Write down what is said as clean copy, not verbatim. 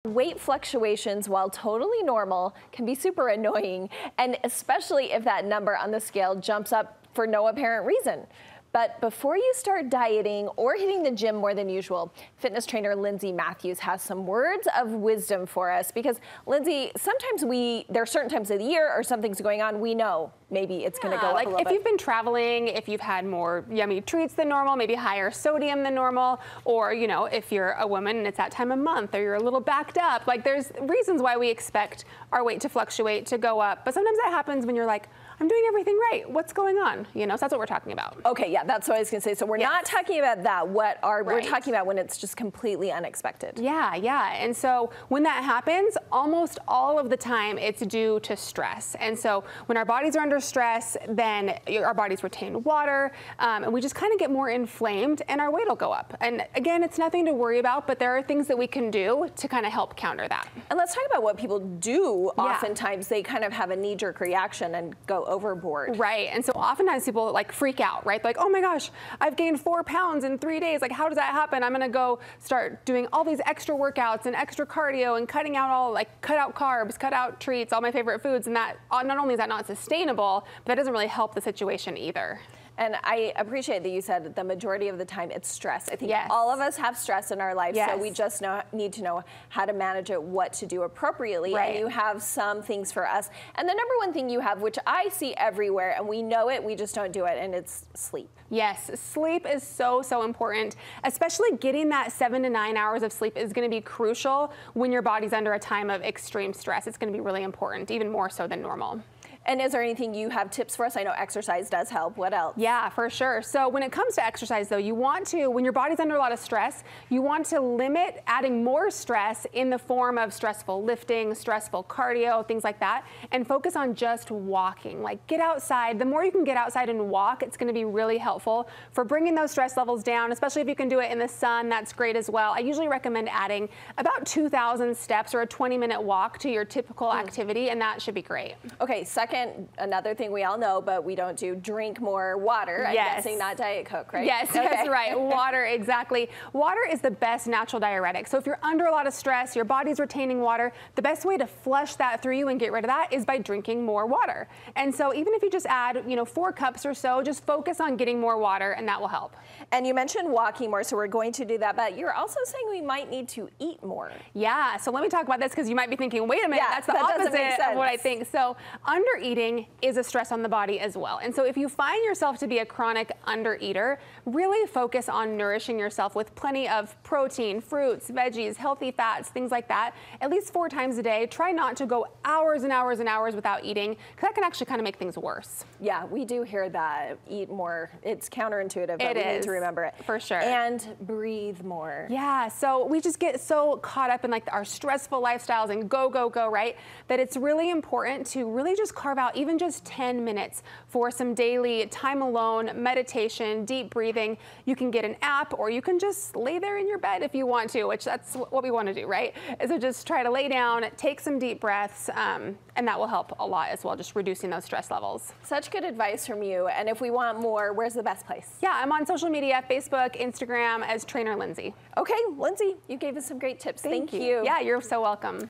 Weight fluctuations, while totally normal, can be super annoying, and especially if that number on the scale jumps up for no apparent reason. But before you start dieting or hitting the gym more than usual, fitness trainer Lindsey Mathews has some words of wisdom for us. Because, Lindsey, sometimes there are certain times of the year or something's going on, we know maybe it's going to go up a little bit. If you've been traveling, if you've had more yummy treats than normal, maybe higher sodium than normal, or, you know, if you're a woman and it's that time of month, or you're a little backed up, like there's reasons why we expect our weight to fluctuate, to go up. But sometimes that happens when you're like, I'm doing everything right. What's going on? You know, so that's what we're talking about. Okay, yeah, that's what I was gonna say. So we're not talking about that. We're talking about when it's just completely unexpected. Yeah. And so when that happens, almost all of the time it's due to stress. And so when our bodies are under stress, then our bodies retain water, and we just kind of get more inflamed and our weight will go up. And again, it's nothing to worry about, but there are things that we can do to kind of help counter that. And let's talk about what people do. Oftentimes they kind of have a knee-jerk reaction and go overboard. Right, and so oftentimes people like freak out, right? Like, oh my gosh, I've gained 4 pounds in 3 days. Like, how does that happen? I'm gonna go start doing all these extra workouts and extra cardio and cut out carbs, cut out treats, all my favorite foods, and that not only is that not sustainable, but that doesn't really help the situation either. And I appreciate that you said that the majority of the time it's stress. I think all of us have stress in our lives, so we just need to know how to manage it, what to do appropriately. And you have some things for us. And the number one thing you have, which I see everywhere, and we know it, we just don't do it, and it's sleep. Yes, sleep is so important, especially getting that 7 to 9 hours of sleep is gonna be crucial when your body's under a time of extreme stress. It's gonna be really important, even more so than normal. And is there anything you have tips for us? I know exercise does help. What else? Yeah, for sure. So when it comes to exercise though, you want to, when your body's under a lot of stress, you want to limit adding more stress in the form of stressful lifting, stressful cardio, things like that, and focus on just walking. Like, get outside. The more you can get outside and walk, it's gonna be really helpful for bringing those stress levels down, especially if you can do it in the sun, that's great as well. I usually recommend adding about 2,000 steps or a 20-minute walk to your typical activity, and that should be great. Okay, second, another thing we all know, but we don't do, drink more water. I'm guessing not Diet Coke, right? Yes, that's right. Water, exactly. Water is the best natural diuretic. So if you're under a lot of stress, your body's retaining water, the best way to flush that through you and get rid of that is by drinking more water. And so even if you just add, 4 cups or so, just focus on getting more water and that will help. And you mentioned walking more, so we're going to do that, but you're also saying we might need to eat more. Yeah, so let me talk about this because you might be thinking, wait a minute, that's the opposite of what I think. So undereating is a stress on the body as well. And so if you find yourself to be a chronic undereater, really focus on nourishing yourself with plenty of protein, fruits, veggies, healthy fats, things like that, at least 4 times a day. Try not to go hours and hours and hours without eating, because that can actually kind of make things worse. Yeah, we do hear that. Eat more. It's counterintuitive, but we need to remember it. For sure. And breathe more. Yeah, so we just get so caught up in like our stressful lifestyles and go, right? That it's really important to really just carve out even just 10 minutes for some daily time alone, meditation, deep breathing. You can get an app or you can just lay there in your bed if you want to, which that's what we want to do, right? So just try to lay down, take some deep breaths, and that will help a lot as well, just reducing those stress levels. Such good advice from you. And if we want more, where's the best place? Yeah, I'm on social media, Facebook, Instagram as Trainer Lindsey. Okay, Lindsey, you gave us some great tips. Thank you. Yeah, you're so welcome.